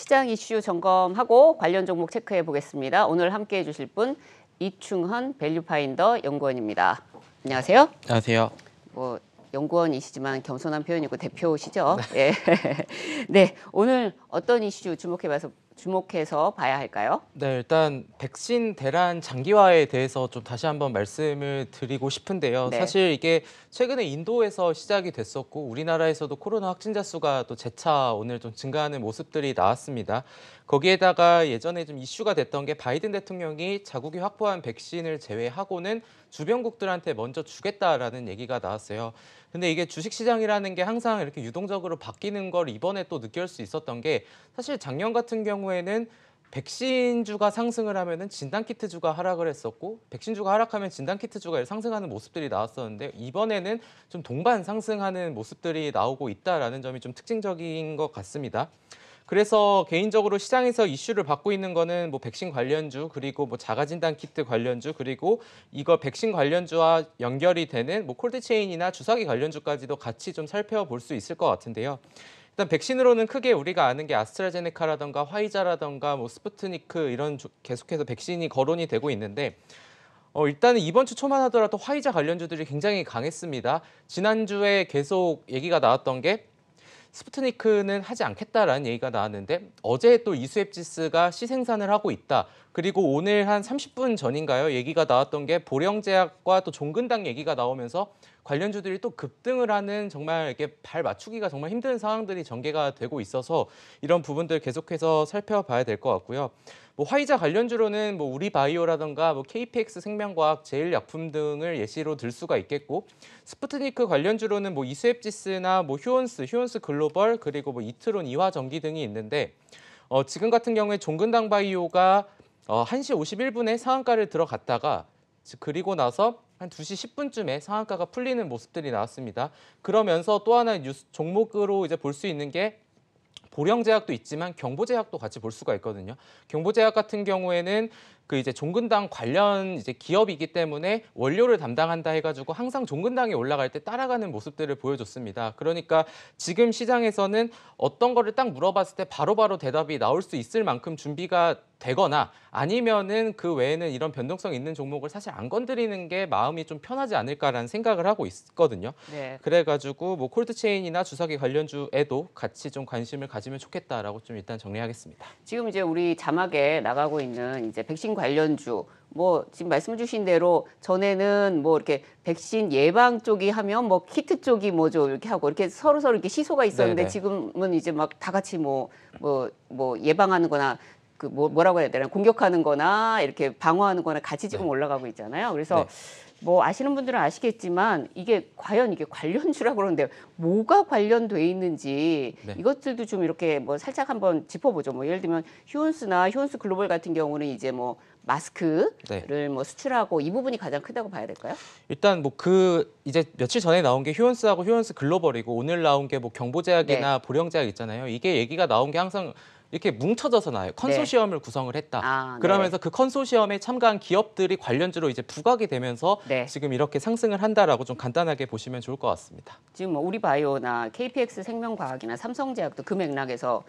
시장 이슈 점검하고 관련 종목 체크해 보겠습니다. 오늘 함께해 주실 분 이충헌 밸류파인더 연구원입니다. 안녕하세요. 안녕하세요. 연구원이시지만 겸손한 표현이고 대표시죠? 네. 네, 오늘 어떤 이슈 주목해서 봐야 할까요? 네, 일단 백신 대란 장기화에 대해서 좀 다시 한번 말씀을 드리고 싶은데요. 네. 사실 이게 최근에 인도에서 시작이 됐었고 우리나라에서도 코로나 확진자 수가 또 재차 오늘 좀 증가하는 모습들이 나왔습니다. 거기에다가 예전에 좀 이슈가 됐던 게 바이든 대통령이 자국이 확보한 백신을 제외하고는 주변국들한테 먼저 주겠다라는 얘기가 나왔어요. 근데 이게 주식시장이라는 게 항상 이렇게 유동적으로 바뀌는 걸 이번에 또 느낄 수 있었던 게 사실 작년 같은 경우에는 백신주가 상승을 하면은 진단키트주가 하락을 했었고 백신주가 하락하면 진단키트주가 상승하는 모습들이 나왔었는데 이번에는 좀 동반 상승하는 모습들이 나오고 있다라는 점이 좀 특징적인 것 같습니다. 그래서 개인적으로 시장에서 이슈를 받고 있는 거는 뭐 백신 관련주 그리고 뭐 자가진단 키트 관련주 그리고 이거 백신 관련주와 연결이 되는 뭐 콜드체인이나 주사기 관련주까지도 같이 좀 살펴볼 수 있을 것 같은데요. 일단 백신으로는 크게 우리가 아는 게 아스트라제네카라던가 화이자라던가 뭐 스푸트니크 이런 계속해서 백신이 거론이 되고 있는데 일단은 이번 주 초만 하더라도 화이자 관련주들이 굉장히 강했습니다. 지난주에 계속 얘기가 나왔던 게 스푸트니크는 하지 않겠다라는 얘기가 나왔는데 어제 또 이수앱지스가 시생산을 하고 있다. 그리고 오늘 한 30분 전인가요? 얘기가 나왔던 게 보령제약과 또 종근당 얘기가 나오면서 관련주들이 또 급등을 하는 정말 이렇게 발 맞추기가 정말 힘든 상황들이 전개가 되고 있어서 이런 부분들 계속해서 살펴봐야 될 것 같고요. 뭐 화이자 관련주로는 뭐 우리바이오라든가 뭐 KPX 생명과학, 제일약품 등을 예시로 들 수가 있겠고 스푸트니크 관련주로는 뭐 이수앱지스나 뭐 휴온스 글로벌 그리고 뭐 이트론 이화전기 등이 있는데 지금 같은 경우에 종근당 바이오가 1시 51분에 상한가를 들어갔다가 그리고 나서 한 2시 10분쯤에 상한가가 풀리는 모습들이 나왔습니다. 그러면서 또 하나 종목으로 이제 볼 수 있는 게 보령제약도 있지만 경보제약도 같이 볼 수가 있거든요. 경보제약 같은 경우에는 그 이제 종근당 관련 이제 기업이기 때문에 원료를 담당한다 해가지고 항상 종근당이 올라갈 때 따라가는 모습들을 보여줬습니다. 그러니까 지금 시장에서는 어떤 거를 딱 물어봤을 때 바로바로 대답이 나올 수 있을 만큼 준비가 되거나 아니면은 그 외에는 이런 변동성 있는 종목을 사실 안 건드리는 게 마음이 좀 편하지 않을까라는 생각을 하고 있거든요. 네. 그래가지고 뭐 콜드체인이나 주사기 관련주에도 같이 좀 관심을 가지면 좋겠다라고 좀 일단 정리하겠습니다. 지금 이제 우리 자막에 나가고 있는 이제 백신 관련주 지금 말씀 주신 대로 전에는 뭐 이렇게 백신 예방 쪽이 하면 뭐 키트 쪽이 뭐죠 이렇게 하고 이렇게 서로 이렇게 시소가 있었는데 네네. 지금은 이제 막 다 같이 뭐 예방하는 거나 뭐라고 해야 되나 공격하는 거나 이렇게 방어하는 거나 같이 지금 올라가고 있잖아요. 그래서 아시는 분들은 아시겠지만 이게 과연 이게 관련주라고 그러는데 뭐가 관련돼 있는지 이것들도 좀 이렇게 살짝 한번 짚어보죠. 예를 들면 휴온스나 휴온스 글로벌 같은 경우는 이제 마스크를 수출하고 이 부분이 가장 크다고 봐야 될까요? 일단 이제 며칠 전에 나온 게 휴온스하고 휴온스 글로벌이고 오늘 나온 게 경보제약이나 보령제약 있잖아요. 이게 얘기가 나온 게 항상 이렇게 뭉쳐져서 나요. 컨소시엄을 구성을 했다. 그러면서 그 컨소시엄에 참가한 기업들이 관련주로 이제 부각이 되면서 지금 이렇게 상승을 한다라고 좀 간단하게 보시면 좋을 것 같습니다. 지금 우리바이오나 KPX 생명과학이나 삼성제약도 그 맥락에서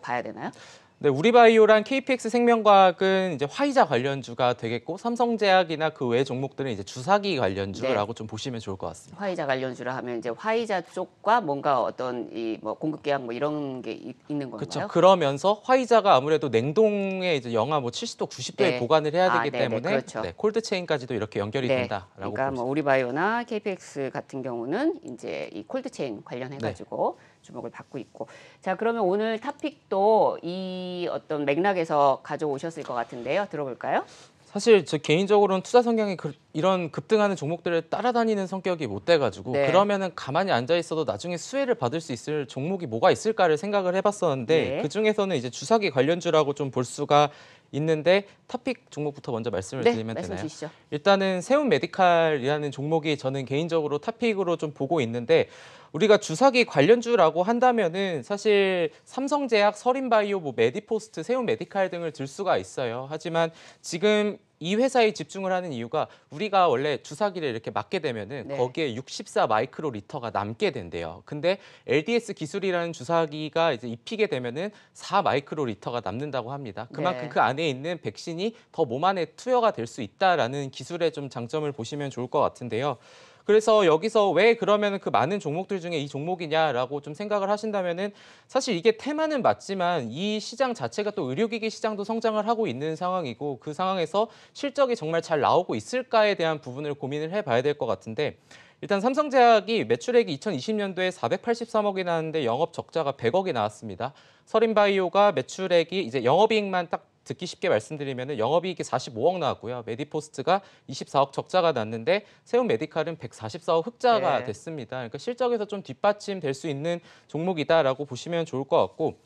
봐야 되나요? 네, 우리바이오랑 KPX 생명과학은 이제 화이자 관련주가 되겠고 삼성제약이나 그 외 종목들은 이제 주사기 관련주라고 좀 보시면 좋을 것 같습니다. 화이자 관련주라 하면 이제 화이자 쪽과 뭔가 어떤 공급 계약 이런 게 있는 건가요? 그렇죠. 그러면서 화이자가 아무래도 냉동에 이제 영하 70도, 90도에 보관을 해야 되기 때문에 그렇죠. 콜드체인까지도 이렇게 연결이 된다라고 그러니까 우리바이오나 KPX 같은 경우는 이제 이 콜드체인 관련해가지고 주목을 받고 있고. 자, 그러면 오늘 토픽도 이 어떤 맥락에서 가져오셨을 것 같은데요. 들어볼까요? 사실 저 개인적으로는 투자 성향이 이런 급등하는 종목들을 따라다니는 성격이 못 돼가지고 그러면은 가만히 앉아 있어도 나중에 수혜를 받을 수 있을 종목이 뭐가 있을까를 생각을 해봤었는데 그 중에서는 이제 주사기 관련주라고 좀 볼 수가 있는데 토픽 종목부터 먼저 말씀을 드리면 말씀 되나요? 주시죠. 일단은 세움메디칼이라는 종목이 저는 개인적으로 토픽으로 좀 보고 있는데 우리가 주사기 관련주라고 한다면은 사실 삼성제약, 서린바이오, 메디포스트, 세움메디칼 등을 들 수가 있어요. 하지만 지금 이 회사에 집중을 하는 이유가 우리가 원래 주사기를 이렇게 맞게 되면은 네. 거기에 64 마이크로 리터가 남게 된대요. 근데 LDS 기술이라는 주사기가 이제 입히게 되면은 4 마이크로 리터가 남는다고 합니다. 그만큼 네. 그 안에 있는 백신이 더 몸 안에 투여가 될 수 있다라는 기술의 좀 장점을 보시면 좋을 것 같은데요. 그래서 여기서 왜 그러면 그 많은 종목들 중에 이 종목이냐라고 좀 생각을 하신다면은 사실 이게 테마는 맞지만 이 시장 자체가 또 의료기기 시장도 성장을 하고 있는 상황이고 그 상황에서 실적이 정말 잘 나오고 있을까에 대한 부분을 고민을 해봐야 될 것 같은데 일단 삼성제약이 매출액이 2020년도에 483억이 나왔는데 영업 적자가 100억이 나왔습니다. 서린바이오가 매출액이 이제 영업이익만 딱 듣기 쉽게 말씀드리면 영업이익이 45억 나왔고요. 메디포스트가 24억 적자가 났는데 세움메디칼은 144억 흑자가 네. 됐습니다. 그러니까 실적에서 좀 뒷받침될 수 있는 종목이다라고 보시면 좋을 것 같고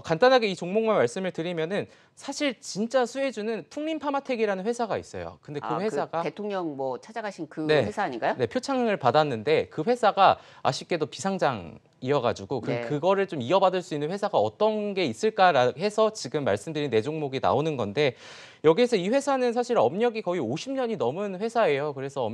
간단하게 이 종목만 말씀을 드리면은 사실 진짜 수혜주는 풍림파마텍이라는 회사가 있어요. 근데 그 회사가 대통령 뭐 찾아가신 그 네. 회사 아닌가요? 네, 표창을 받았는데 그 회사가 아쉽게도 비상장이어가지고 네. 그거를 좀 이어받을 수 있는 회사가 어떤 게 있을까 해서 지금 말씀드린 네 종목이 나오는 건데 여기에서 이 회사는 사실 업력이 거의 50년이 넘은 회사예요. 그래서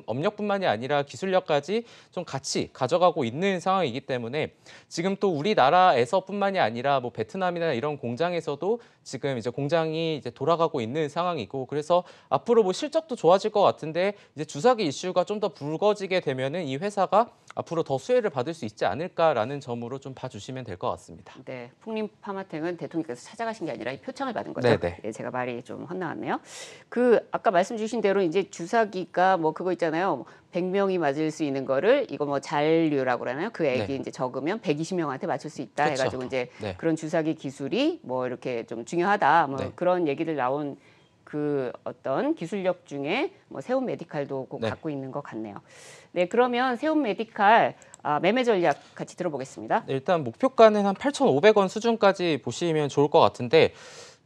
업력뿐만이 아니라 기술력까지 좀 같이 가져가고 있는 상황이기 때문에 지금 또 우리나라에서뿐만이 아니라 뭐 베트남이나 이런 공장에서도 지금 이제 공장이 이제 돌아가고 있는 상황이고 그래서 앞으로 뭐 실적도 좋아질 것 같은데 이제 주사기 이슈가 좀 더 불거지게 되면은 이 회사가 앞으로 더 수혜를 받을 수 있지 않을까라는 점으로 좀 봐주시면 될 것 같습니다. 네, 풍림파마텍은 대통령께서 찾아가신 게 아니라 표창을 받은 거죠. 네네. 네, 제가 말이 좀 헛나왔네요. 아까 말씀 주신 대로 이제 주사기가 뭐 그거 있잖아요. 100명이 맞을 수 있는 거를 이거 뭐 잔류라고 그러나요? 그 액이 네. 이제 적으면 120명한테 맞출 수 있다 그쵸. 해가지고 이제 네. 그런 주사기 기술이 뭐 이렇게 좀 중요하다. 뭐 네. 그런 얘기들 나온 그 어떤 기술력 중에 뭐 세움메디칼도 꼭 네. 갖고 있는 것 같네요. 네, 그러면 세움메디칼 매매 전략 같이 들어보겠습니다. 일단 목표가는 한 8,500원 수준까지 보시면 좋을 것 같은데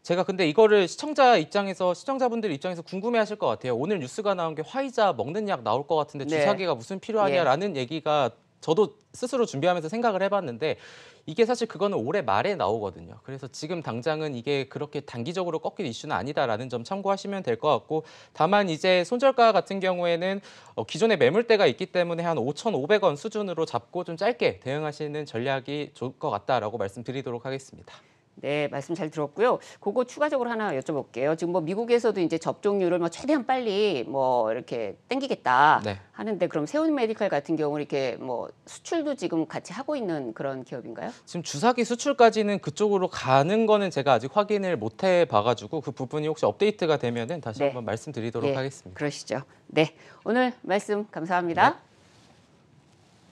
제가 근데 이거를 시청자분들 입장에서 궁금해하실 것 같아요. 오늘 뉴스가 나온 게 화이자 먹는 약 나올 것 같은데 네. 주사기가 무슨 필요하냐라는 얘기가 저도 스스로 준비하면서 생각을 해봤는데 이게 사실 그거는 올해 말에 나오거든요. 그래서 지금 당장은 이게 그렇게 단기적으로 꺾일 이슈는 아니다라는 점 참고하시면 될 것 같고 다만 이제 손절가 같은 경우에는 기존에 매물대가 있기 때문에 한 5,500원 수준으로 잡고 좀 짧게 대응하시는 전략이 좋을 것 같다라고 말씀드리도록 하겠습니다. 네, 말씀 잘 들었고요. 그거 추가적으로 하나 여쭤볼게요. 지금 뭐 미국에서도 이제 접종률을 뭐 최대한 빨리 뭐 이렇게 땡기겠다 네. 하는데 그럼 세운메디칼 같은 경우는 이렇게 뭐 수출도 지금 같이 하고 있는 그런 기업인가요? 지금 주사기 수출까지는 그쪽으로 가는 거는 제가 아직 확인을 못 해봐가지고 그 부분이 혹시 업데이트가 되면은 다시 네. 한번 말씀드리도록 예, 하겠습니다. 그러시죠. 네, 오늘 말씀 감사합니다. 네.